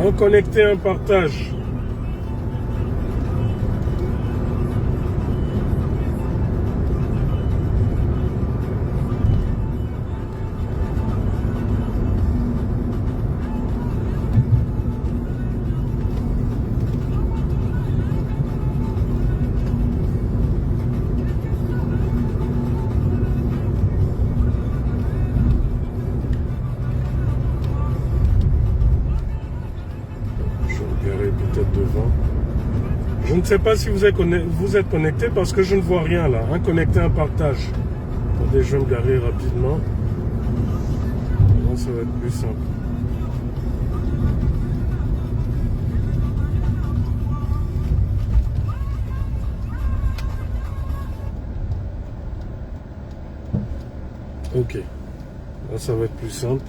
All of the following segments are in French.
En connecter un partage. Peut-être devant. Je ne sais pas si vous êtes connecté parce que je ne vois rien là. Hein, connecter un partage. Attendez, je vais me garer rapidement. Non, ça va être plus simple. Ok. Là, ça va être plus simple.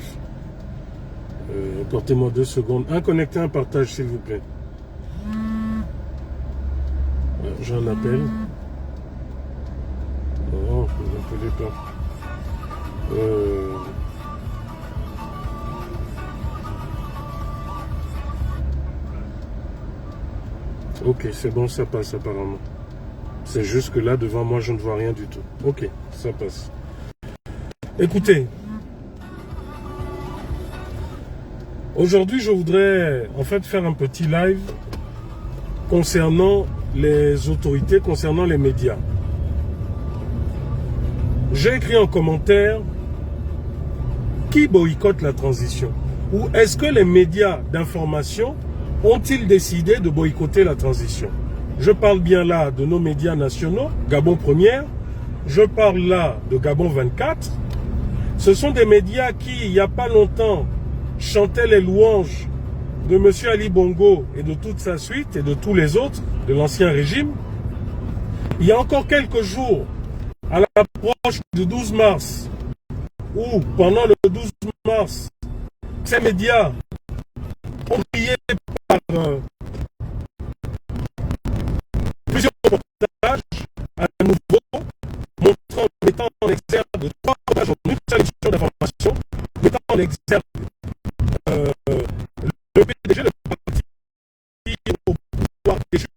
Apportez-moi 2 secondes. Connecter un partage, s'il vous plaît. J'ai un appel. Oh, vous n'appelez pas. Ok, c'est bon, ça passe apparemment. C'est juste que là, devant moi, je ne vois rien du tout. Ok, ça passe. Écoutez. Aujourd'hui, je voudrais en fait faire un petit live concernant les autorités, concernant les médias. J'ai écrit en commentaire qui boycotte la transition? Ou est-ce que les médias d'information ont-ils décidé de boycotter la transition? Je parle bien là de nos médias nationaux, Gabon Première, je parle là de Gabon 24. Ce sont des médias qui, il n'y a pas longtemps, chantaient les louanges de M. Ali Bongo et de toute sa suite et de tous les autres de l'ancien régime. Il y a encore quelques jours, à l'approche du 12 mars, ou pendant le 12 mars, ces médias ont brillé par plusieurs reportages à nouveau, mettant en exergue de 3 reportages en une seule émission d'information, mettant en exergue le PDG de parti au pouvoir déchu.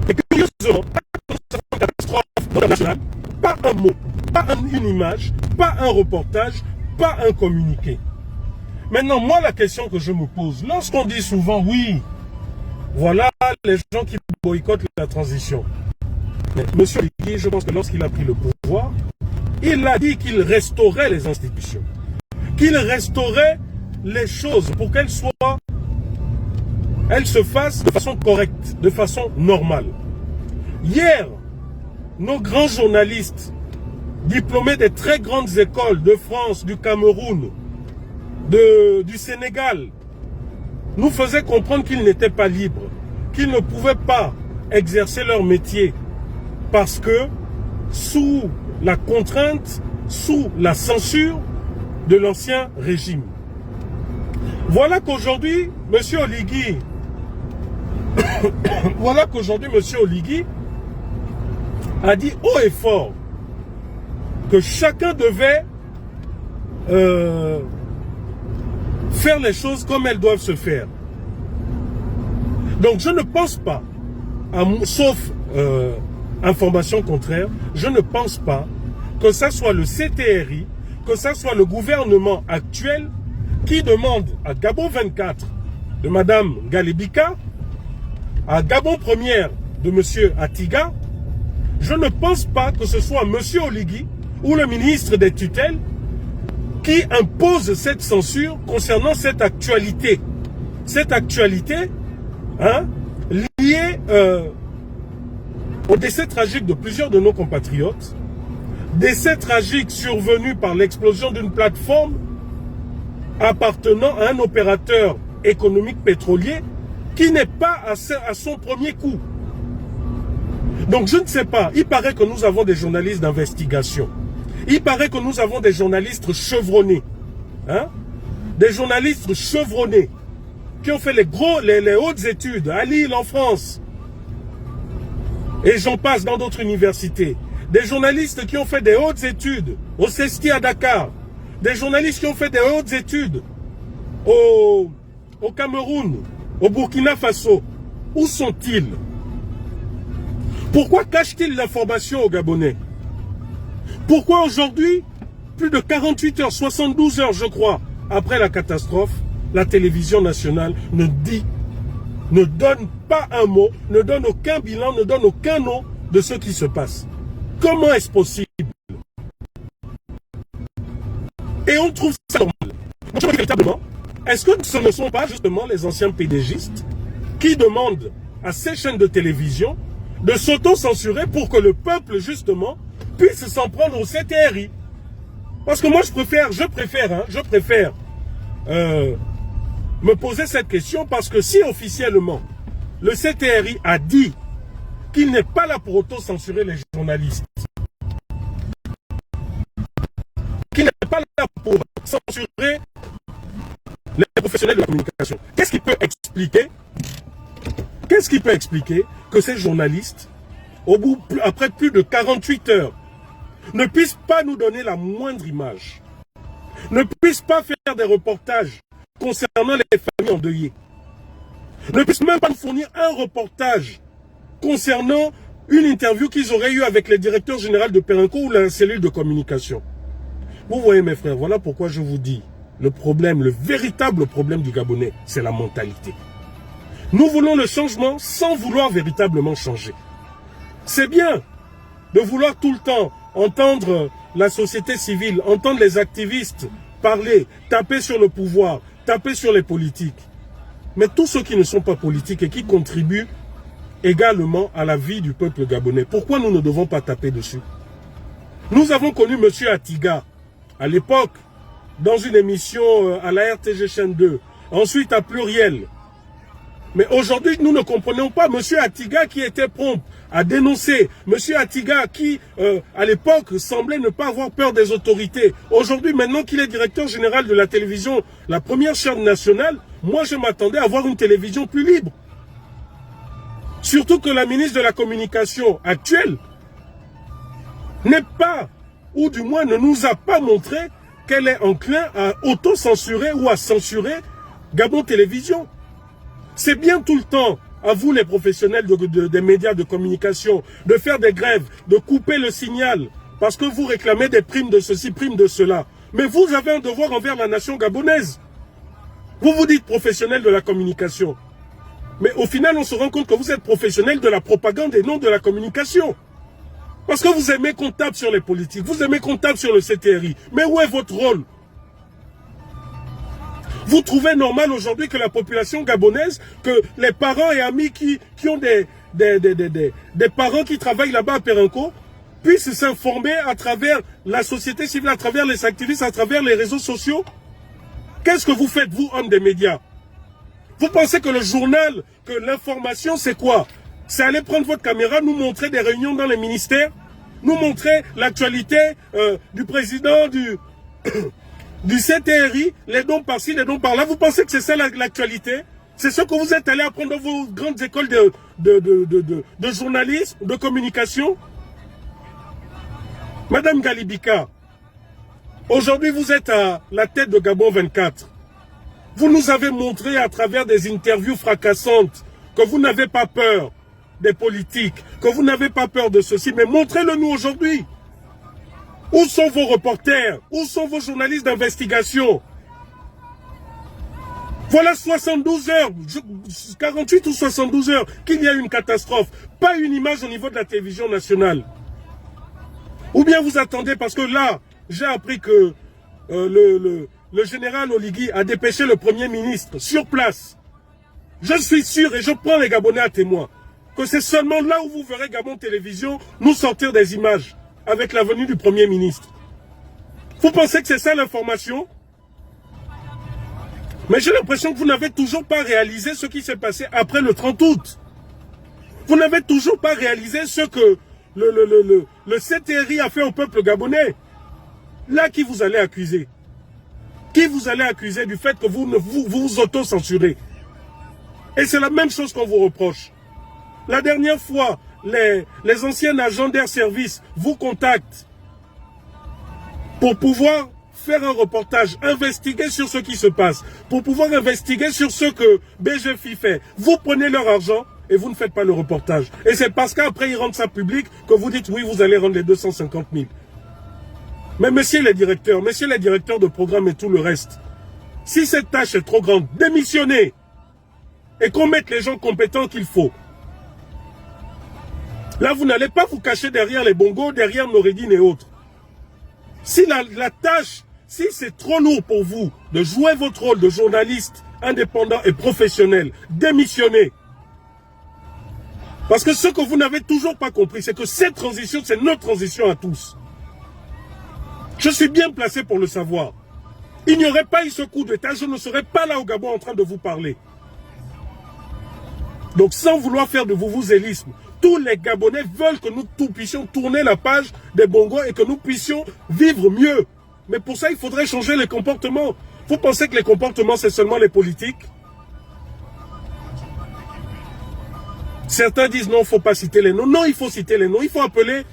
Et curieusement, pas de catastrophe internationale, pas un mot, pas une image, pas un reportage, pas un communiqué. Maintenant, moi, la question que je me pose, lorsqu'on dit souvent, oui, voilà les gens qui boycottent la transition. Mais M. Ligui, je pense que lorsqu'il a pris le pouvoir, il a dit qu'il restaurait les institutions, qu'il restaurait les choses pour qu'elles se fassent de façon correcte, de façon normale. Hier, nos grands journalistes, diplômés des très grandes écoles de France, du Cameroun, du Sénégal, nous faisaient comprendre qu'ils n'étaient pas libres, qu'ils ne pouvaient pas exercer leur métier parce que sous la contrainte, sous la censure de l'ancien régime. Voilà qu'aujourd'hui, M. Oligui, a dit haut et fort que chacun devait faire les choses comme elles doivent se faire. Donc je ne pense pas, sauf information contraire, je ne pense pas que ça soit le CTRI, que ça soit le gouvernement actuel qui demande à Gabon 24 de Mme Galibika, à Gabon Première de M. Atiga, je ne pense pas que ce soit M. Oligui ou le ministre des tutelles qui impose cette censure concernant cette actualité. Cette actualité liée au décès tragique de plusieurs de nos compatriotes, décès tragique survenu par l'explosion d'une plateforme appartenant à un opérateur économique pétrolier qui n'est pas à son premier coup. Donc je ne sais pas, il paraît que nous avons des journalistes d'investigation. Il paraît que nous avons des journalistes chevronnés. Des journalistes chevronnés qui ont fait les hautes études à Lille en France. Et j'en passe dans d'autres universités. Des journalistes qui ont fait des hautes études au CESTI à Dakar. Des journalistes qui ont fait des hautes études au Cameroun, au Burkina Faso, où sont-ils? Pourquoi cachent-ils l'information aux Gabonais? Pourquoi aujourd'hui, plus de 48 heures, 72 heures, je crois, après la catastrophe, la télévision nationale ne donne pas un mot, ne donne aucun bilan, ne donne aucun nom de ce qui se passe? Comment est-ce possible? Et on trouve ça normal. Moi, véritablement, est-ce que ce ne sont pas justement les anciens PDGistes qui demandent à ces chaînes de télévision de s'auto-censurer pour que le peuple, justement, puisse s'en prendre au CTRI? Parce que moi, je préfère me poser cette question, parce que si officiellement, le CTRI a dit qu'il n'est pas là pour auto-censurer les journalistes, qu'il n'est pas là pour censurer les professionnels de la communication, qu'est-ce qui peut expliquer que ces journalistes, après plus de 48 heures, ne puissent pas nous donner la moindre image, ne puissent pas faire des reportages concernant les familles endeuillées, ne puissent même pas nous fournir un reportage concernant une interview qu'ils auraient eue avec le directeur général de Perenco ou la cellule de communication? Vous voyez mes frères, voilà pourquoi je vous dis, le problème, le véritable problème du Gabonais, c'est la mentalité. Nous voulons le changement sans vouloir véritablement changer. C'est bien de vouloir tout le temps entendre la société civile, entendre les activistes parler, taper sur le pouvoir, taper sur les politiques. Mais tous ceux qui ne sont pas politiques et qui contribuent également à la vie du peuple gabonais, pourquoi nous ne devons pas taper dessus? Nous avons connu M. Atiga, à l'époque, dans une émission à la RTG chaîne 2, ensuite à Pluriel. Mais aujourd'hui, nous ne comprenons pas M. Atiga qui était prompt à dénoncer, M. Atiga qui, à l'époque, semblait ne pas avoir peur des autorités. Aujourd'hui, maintenant qu'il est directeur général de la télévision, la première chaîne nationale, moi je m'attendais à voir une télévision plus libre. Surtout que la ministre de la Communication actuelle n'est pas, ou du moins ne nous a pas montré qu'elle est enclin à auto-censurer ou à censurer Gabon Télévision. C'est bien tout le temps, à vous les professionnels des médias de communication, de faire des grèves, de couper le signal, parce que vous réclamez des primes de ceci, primes de cela. Mais vous avez un devoir envers la nation gabonaise. Vous vous dites professionnel de la communication. Mais au final, on se rend compte que vous êtes professionnel de la propagande et non de la communication. Parce que vous aimez qu'on tape sur les politiques, vous aimez qu'on tape sur le CTRI. Mais où est votre rôle? Vous trouvez normal aujourd'hui que la population gabonaise, que les parents et amis qui ont des parents qui travaillent là-bas à Perenco, puissent s'informer à travers la société civile, à travers les activistes, à travers les réseaux sociaux? Qu'est-ce que vous faites, vous, hommes des médias? Vous pensez que le journal, que l'information, c'est quoi? C'est aller prendre votre caméra, nous montrer des réunions dans les ministères, nous montrer l'actualité du président du CTRI, les dons par-ci, les dons par-là. Vous pensez que c'est ça l'actualité? C'est ce que vous êtes allé apprendre dans vos grandes écoles de journalisme, de communication? Madame Galibika, aujourd'hui vous êtes à la tête de Gabon 24. Vous nous avez montré à travers des interviews fracassantes que vous n'avez pas peur des politiques, que vous n'avez pas peur de ceci, mais montrez-le nous aujourd'hui. Où sont vos reporters? Où sont vos journalistes d'investigation? Voilà 72 heures, 48 ou 72 heures qu'il y a une catastrophe. Pas une image au niveau de la télévision nationale. Ou bien vous attendez, parce que là, j'ai appris que le général Oligui a dépêché le Premier ministre sur place. Je suis sûr, et je prends les Gabonais à témoin, que c'est seulement là où vous verrez Gabon Télévision nous sortir des images avec la venue du Premier ministre. Vous pensez que c'est ça l'information? Mais j'ai l'impression que vous n'avez toujours pas réalisé ce qui s'est passé après le 30 août. Vous n'avez toujours pas réalisé ce que le CTRI a fait au peuple gabonais. Là, qui vous allez accuser? Qui vous allez accuser du fait que vous vous auto-censurez? Et c'est la même chose qu'on vous reproche. La dernière fois, les anciens agents d'Air Service vous contactent pour pouvoir faire un reportage, investiguer sur ce qui se passe, pour pouvoir investiguer sur ce que BGFI fait. Vous prenez leur argent et vous ne faites pas le reportage. Et c'est parce qu'après ils rendent ça public que vous dites oui, vous allez rendre les 250 000. Mais messieurs les directeurs de programme et tout le reste, si cette tâche est trop grande, démissionnez et qu'on mette les gens compétents qu'il faut. Là, vous n'allez pas vous cacher derrière les bongos, derrière Noureddine et autres. Si la tâche, si c'est trop lourd pour vous de jouer votre rôle de journaliste indépendant et professionnel, démissionnez. Parce que ce que vous n'avez toujours pas compris, c'est que cette transition, c'est notre transition à tous. Je suis bien placé pour le savoir. Il n'y aurait pas eu ce coup d'État, je ne serais pas là au Gabon en train de vous parler. Donc sans vouloir faire de vous-vous-zélisme, tous les Gabonais veulent que nous tous puissions tourner la page des bongos et que nous puissions vivre mieux. Mais pour ça, il faudrait changer les comportements. Vous pensez que les comportements, c'est seulement les politiques? Certains disent non, il ne faut pas citer les noms. Non, il faut citer les noms. Il faut appeler,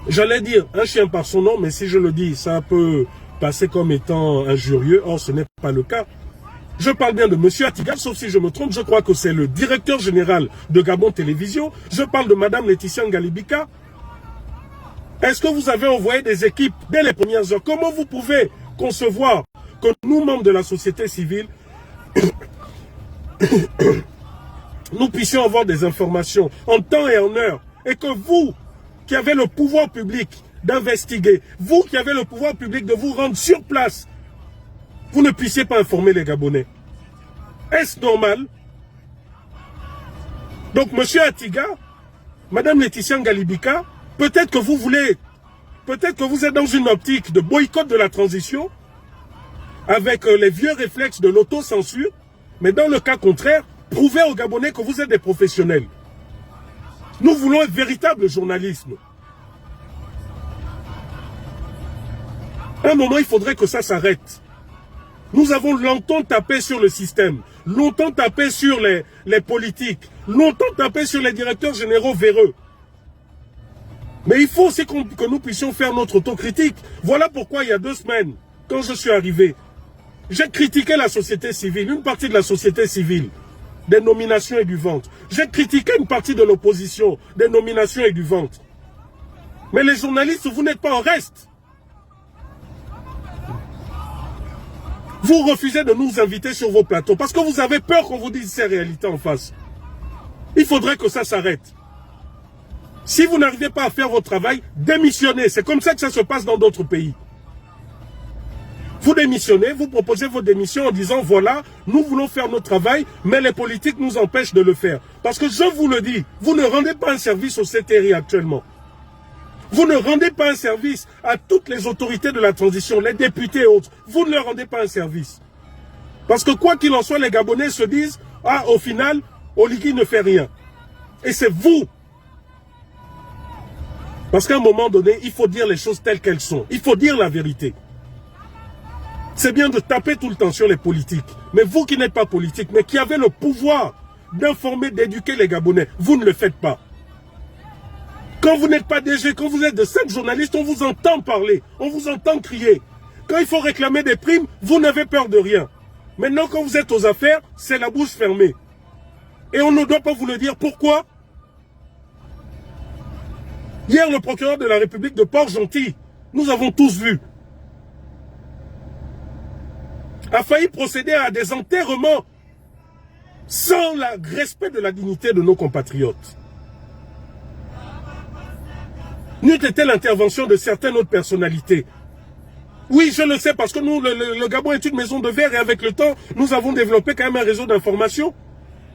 j'allais dire, un chien par son nom, mais si je le dis, ça peut passer comme étant injurieux. Or, ce n'est pas le cas. Je parle bien de M. Atiga, sauf si je me trompe, je crois que c'est le directeur général de Gabon Télévision. Je parle de Mme Laetitia Ngalibika. Est-ce que vous avez envoyé des équipes dès les premières heures? Comment vous pouvez concevoir que nous, membres de la société civile, nous puissions avoir des informations en temps et en heure, et que vous, qui avez le pouvoir public d'investiguer, vous qui avez le pouvoir public de vous rendre sur place, vous ne puissiez pas informer les Gabonais? Est-ce normal? Donc, M. Atiga, Mme Laetitia Ngalibika, peut-être que vous voulez, peut-être que vous êtes dans une optique de boycott de la transition, avec les vieux réflexes de l'autocensure, mais dans le cas contraire, prouvez aux Gabonais que vous êtes des professionnels. Nous voulons un véritable journalisme. À un moment, il faudrait que ça s'arrête. Nous avons longtemps tapé sur le système, longtemps tapé sur les politiques, longtemps tapé sur les directeurs généraux véreux. Mais il faut aussi que nous puissions faire notre autocritique. Voilà pourquoi il y a 2 semaines, quand je suis arrivé, j'ai critiqué la société civile, une partie de la société civile, des nominations et du ventre. J'ai critiqué une partie de l'opposition, des nominations et du ventre. Mais les journalistes, vous n'êtes pas en reste. Vous refusez de nous inviter sur vos plateaux parce que vous avez peur qu'on vous dise ces réalités en face. Il faudrait que ça s'arrête. Si vous n'arrivez pas à faire votre travail, démissionnez. C'est comme ça que ça se passe dans d'autres pays. Vous démissionnez, vous proposez vos démissions en disant voilà, nous voulons faire notre travail, mais les politiques nous empêchent de le faire. Parce que je vous le dis, vous ne rendez pas un service au CTRI actuellement. Vous ne rendez pas un service à toutes les autorités de la transition, les députés et autres. Vous ne leur rendez pas un service. Parce que quoi qu'il en soit, les Gabonais se disent ah, au final, Oligui ne fait rien. Et c'est vous. Parce qu'à un moment donné, il faut dire les choses telles qu'elles sont. Il faut dire la vérité. C'est bien de taper tout le temps sur les politiques. Mais vous qui n'êtes pas politique, mais qui avez le pouvoir d'informer, d'éduquer les Gabonais, vous ne le faites pas. Quand vous n'êtes pas DG, quand vous êtes de 5 journalistes, on vous entend parler, on vous entend crier. Quand il faut réclamer des primes, vous n'avez peur de rien. Maintenant, quand vous êtes aux affaires, c'est la bouche fermée. Et on ne doit pas vous le dire. Pourquoi? Hier, le procureur de la République de Port-Gentil, nous avons tous vu, a failli procéder à des enterrements sans le respect de la dignité de nos compatriotes. N'eût été l'intervention de certaines autres personnalités. Oui, je le sais parce que nous, le Gabon est une maison de verre et avec le temps, nous avons développé quand même un réseau d'information.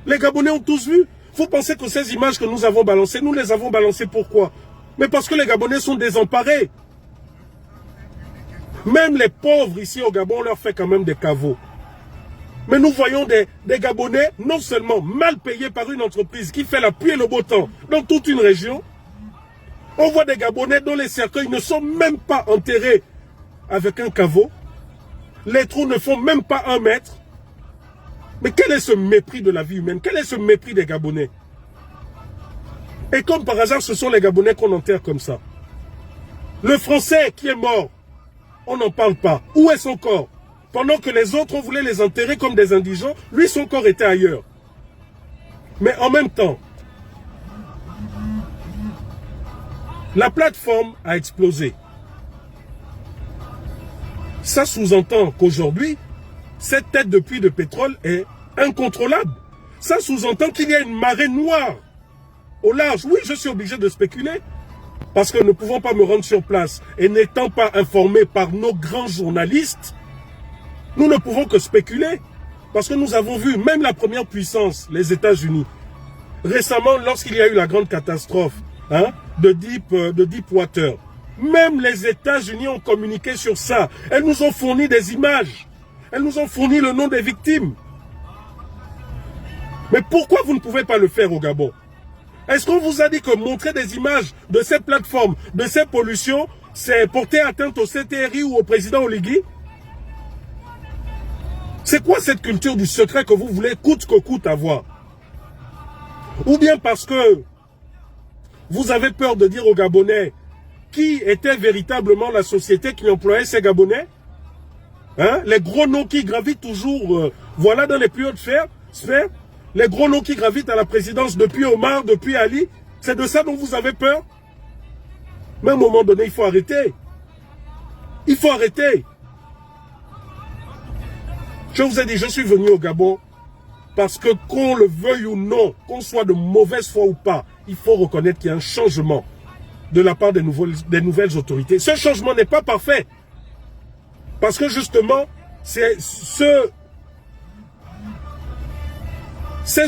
Les Gabonais ont tous vu. Vous pensez que ces images que nous avons balancées, nous les avons balancées pourquoi? Mais parce que les Gabonais sont désemparés. Même les pauvres ici au Gabon, on leur fait quand même des caveaux. Mais nous voyons des Gabonais non seulement mal payés par une entreprise qui fait la pluie et le beau temps dans toute une région. On voit des Gabonais dont les cercueils ne sont même pas enterrés avec un caveau. Les trous ne font même pas 1 mètre. Mais quel est ce mépris de la vie humaine? Quel est ce mépris des Gabonais? Et comme par hasard, ce sont les Gabonais qu'on enterre comme ça. Le Français qui est mort, on n'en parle pas. Où est son corps? Pendant que les autres, on voulait les enterrer comme des indigents, lui, son corps était ailleurs. Mais en même temps, la plateforme a explosé. Ça sous-entend qu'aujourd'hui, cette tête de puits de pétrole est incontrôlable. Ça sous-entend qu'il y a une marée noire au large. Oui, je suis obligé de spéculer. Parce que ne pouvant pas me rendre sur place et n'étant pas informé par nos grands journalistes, nous ne pouvons que spéculer. Parce que nous avons vu même la première puissance, les États-Unis. Récemment, lorsqu'il y a eu la grande catastrophe de Deepwater, même les États-Unis ont communiqué sur ça. Elles nous ont fourni des images. Elles nous ont fourni le nom des victimes. Mais pourquoi vous ne pouvez pas le faire au Gabon? Est-ce qu'on vous a dit que montrer des images de ces plateformes, de ces pollutions, c'est porter atteinte au CTRI ou au président Oligui? C'est quoi cette culture du secret que vous voulez coûte que coûte avoir? Ou bien parce que vous avez peur de dire aux Gabonais qui était véritablement la société qui employait ces Gabonais? Les gros noms qui gravitent toujours, voilà, dans les plus hautes sphères, les gros noms qui gravitent à la présidence depuis Omar, depuis Ali, c'est de ça dont vous avez peur? Mais à un moment donné, il faut arrêter. Il faut arrêter. Je vous ai dit, je suis venu au Gabon parce que qu'on le veuille ou non, qu'on soit de mauvaise foi ou pas, il faut reconnaître qu'il y a un changement de la part des nouvelles autorités. Ce changement n'est pas parfait. Parce que justement, ces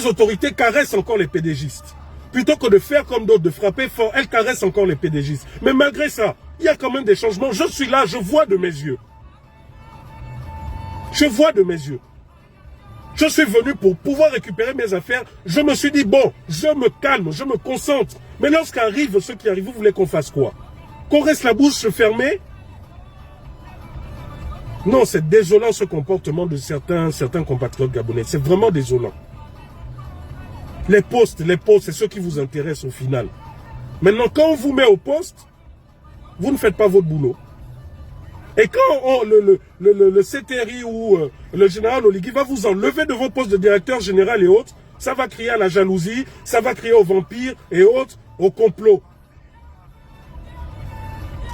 autorités caressent encore les pédégistes. Plutôt que de faire comme d'autres, de frapper fort, elles caressent encore les pédégistes. Mais malgré ça, il y a quand même des changements. Je suis là, je vois de mes yeux. Je vois de mes yeux. Je suis venu pour pouvoir récupérer mes affaires. Je me suis dit, bon, je me calme, je me concentre. Mais lorsqu'arrivent ceux qui arrivent, vous voulez qu'on fasse quoi? Qu'on reste la bouche fermée? Non, c'est désolant ce comportement de certains compatriotes gabonais. C'est vraiment désolant. Les postes, c'est ceux qui vous intéressent au final. Maintenant, quand on vous met au poste, vous ne faites pas votre boulot. Et quand le CTRI ou le général Oligui va vous enlever de vos postes de directeur général et autres, ça va crier à la jalousie, ça va crier aux vampires et autres, au complot.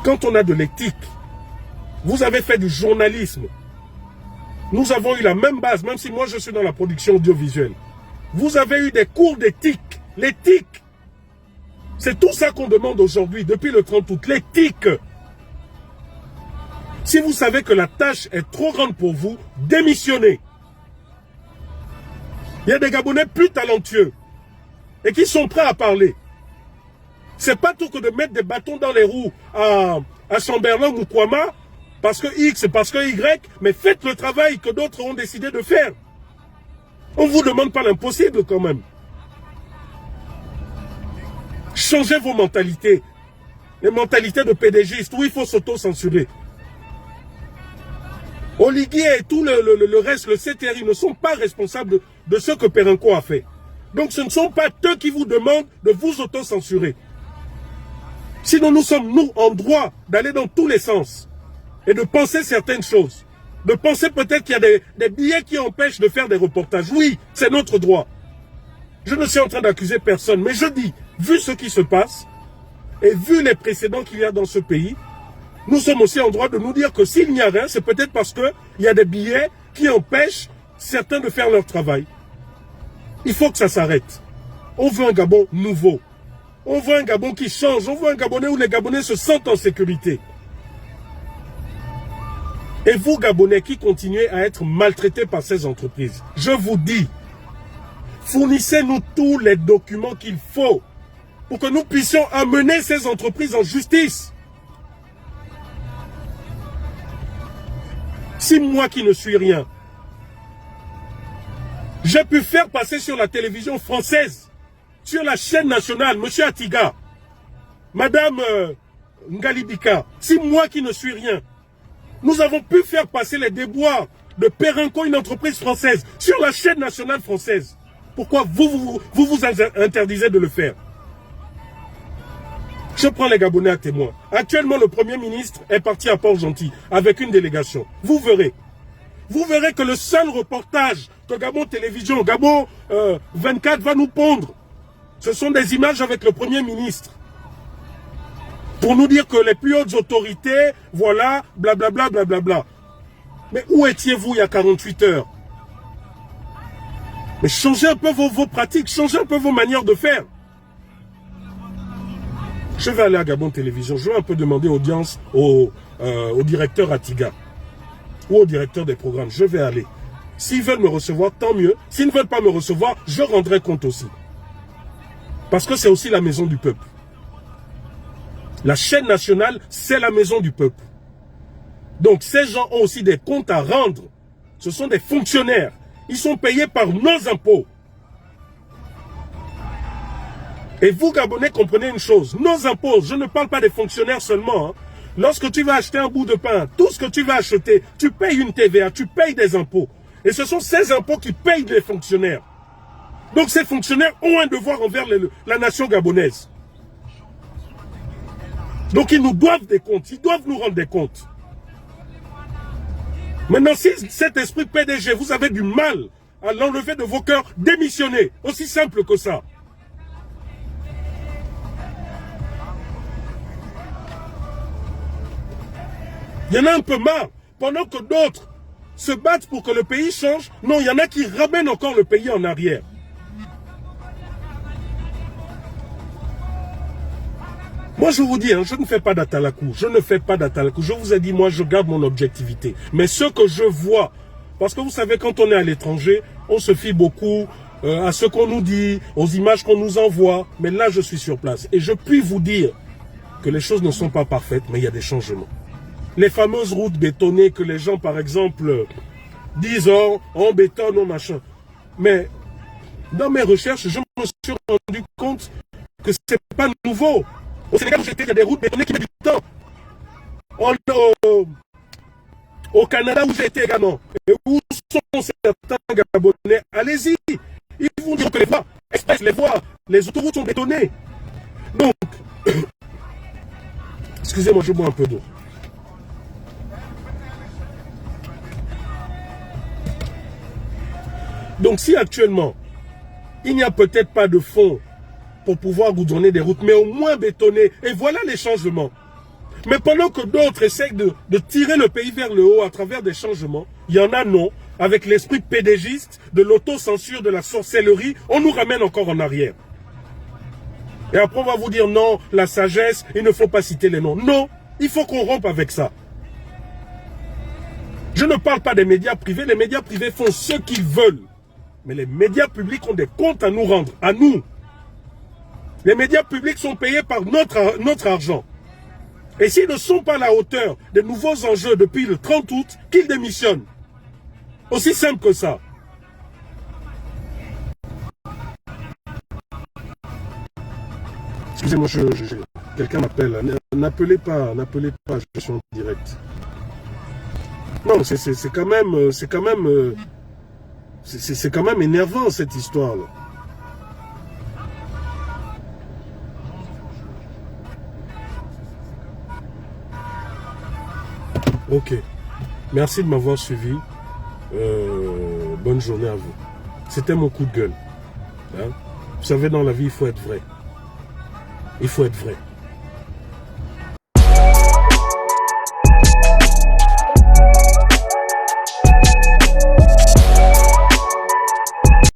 Quand on a de l'éthique, vous avez fait du journalisme. Nous avons eu la même base, même si moi je suis dans la production audiovisuelle. Vous avez eu des cours d'éthique. L'éthique. C'est tout ça qu'on demande aujourd'hui, depuis le 30 août. L'éthique. Si vous savez que la tâche est trop grande pour vous, démissionnez. Il y a des Gabonais plus talentueux et qui sont prêts à parler. C'est pas tout que de mettre des bâtons dans les roues à Chamberlain ou Kwama, parce que X, parce que Y, mais faites le travail que d'autres ont décidé de faire. On ne vous demande pas l'impossible quand même. Changez vos mentalités. Les mentalités de pédégistes où il faut s'auto-censurer. Oligui et tout le reste, le CTRI, ne sont pas responsables de ce que Perenco a fait. Donc ce ne sont pas eux qui vous demandent de vous auto-censurer. Sinon nous sommes, nous, en droit d'aller dans tous les sens et de penser certaines choses. De penser peut-être qu'il y a des billets qui empêchent de faire des reportages. Oui, c'est notre droit. Je ne suis en train d'accuser personne, mais je dis, vu ce qui se passe, et vu les précédents qu'il y a dans ce pays, nous sommes aussi en droit de nous dire que s'il n'y a rien, c'est peut-être parce qu'il y a des billets qui empêchent certains de faire leur travail. Il faut que ça s'arrête. On veut un Gabon nouveau. On veut un Gabon qui change. On veut un Gabonais où les Gabonais se sentent en sécurité. Et vous, Gabonais, qui continuez à être maltraités par ces entreprises, je vous dis, fournissez-nous tous les documents qu'il faut pour que nous puissions amener ces entreprises en justice. Si moi qui ne suis rien, j'ai pu faire passer sur la télévision française, sur la chaîne nationale, M. Atiga, Madame Ngalibika, si moi qui ne suis rien, nous avons pu faire passer les déboires de Perenco, une entreprise française, sur la chaîne nationale française. Pourquoi vous interdisez de le faire? Je prends les Gabonais à témoin. Actuellement, le Premier ministre est parti à Port-Gentil avec une délégation. Vous verrez. Vous verrez que le seul reportage que Gabon Télévision, Gabon 24 va nous pondre, ce sont des images avec le Premier ministre. Pour nous dire que les plus hautes autorités, voilà, blablabla, blablabla. Mais où étiez-vous il y a 48 heures? Mais changez un peu vos pratiques, changez un peu vos manières de faire. Je vais aller à Gabon Télévision, je vais un peu demander audience au directeur Atiga ou au directeur des programmes. Je vais aller. S'ils veulent me recevoir, tant mieux. S'ils ne veulent pas me recevoir, je rendrai compte aussi. Parce que c'est aussi la maison du peuple. La chaîne nationale, c'est la maison du peuple. Donc ces gens ont aussi des comptes à rendre. Ce sont des fonctionnaires. Ils sont payés par nos impôts. Et vous, Gabonais, comprenez une chose. Nos impôts, je ne parle pas des fonctionnaires seulement. Hein. Lorsque tu vas acheter un bout de pain, tout ce que tu vas acheter, tu payes une TVA, tu payes des impôts. Et ce sont ces impôts qui payent les fonctionnaires. Donc ces fonctionnaires ont un devoir envers la nation gabonaise. Donc ils nous doivent des comptes, ils doivent nous rendre des comptes. Maintenant, si cet esprit PDG, vous avez du mal à l'enlever de vos cœurs, démissionnez. Aussi simple que ça. Il y en a un peu marre. Pendant que d'autres se battent pour que le pays change, non, il y en a qui ramènent encore le pays en arrière. Moi, je vous dis, hein, je ne fais pas d'atalakou. Je ne fais pas d'atalakou. Je vous ai dit, moi, je garde mon objectivité. Mais ce que je vois, parce que vous savez, quand on est à l'étranger, on se fie beaucoup à ce qu'on nous dit, aux images qu'on nous envoie. Mais là, je suis sur place. Et je puis vous dire que les choses ne sont pas parfaites, mais il y a des changements. Les fameuses routes bétonnées que les gens, par exemple, disent, oh, on bétonne, on machin. Mais dans mes recherches, je me suis rendu compte que ce n'est pas nouveau. Au Sénégal où j'étais, il y a des routes bétonnées qui mettent du temps. Au Canada où j'ai été également, et où sont certains Gabonais, allez-y. Ils vont dire que les voies express, les autoroutes sont bétonnées. Donc, excusez-moi, je bois un peu d'eau. Donc si actuellement, il n'y a peut-être pas de fonds pour pouvoir vous donner des routes, mais au moins bétonner, et voilà les changements. Mais pendant que d'autres essayent de tirer le pays vers le haut à travers des changements, il y en a non, avec l'esprit pédégiste, de l'autocensure, de la sorcellerie, on nous ramène encore en arrière. Et après on va vous dire non, la sagesse, il ne faut pas citer les noms. Non, il faut qu'on rompe avec ça. Je ne parle pas des médias privés, les médias privés font ce qu'ils veulent. Mais les médias publics ont des comptes à nous rendre, à nous. Les médias publics sont payés par notre argent. Et s'ils ne sont pas à la hauteur des nouveaux enjeux depuis le 30 août, qu'ils démissionnent. Aussi simple que ça. Excusez-moi, quelqu'un m'appelle. N'appelez pas, je suis en direct. Non, c'est quand même énervant cette histoire-là. Ok. Merci de m'avoir suivi. Bonne journée à vous. C'était mon coup de gueule. Hein? Vous savez, dans la vie, il faut être vrai. Il faut être vrai.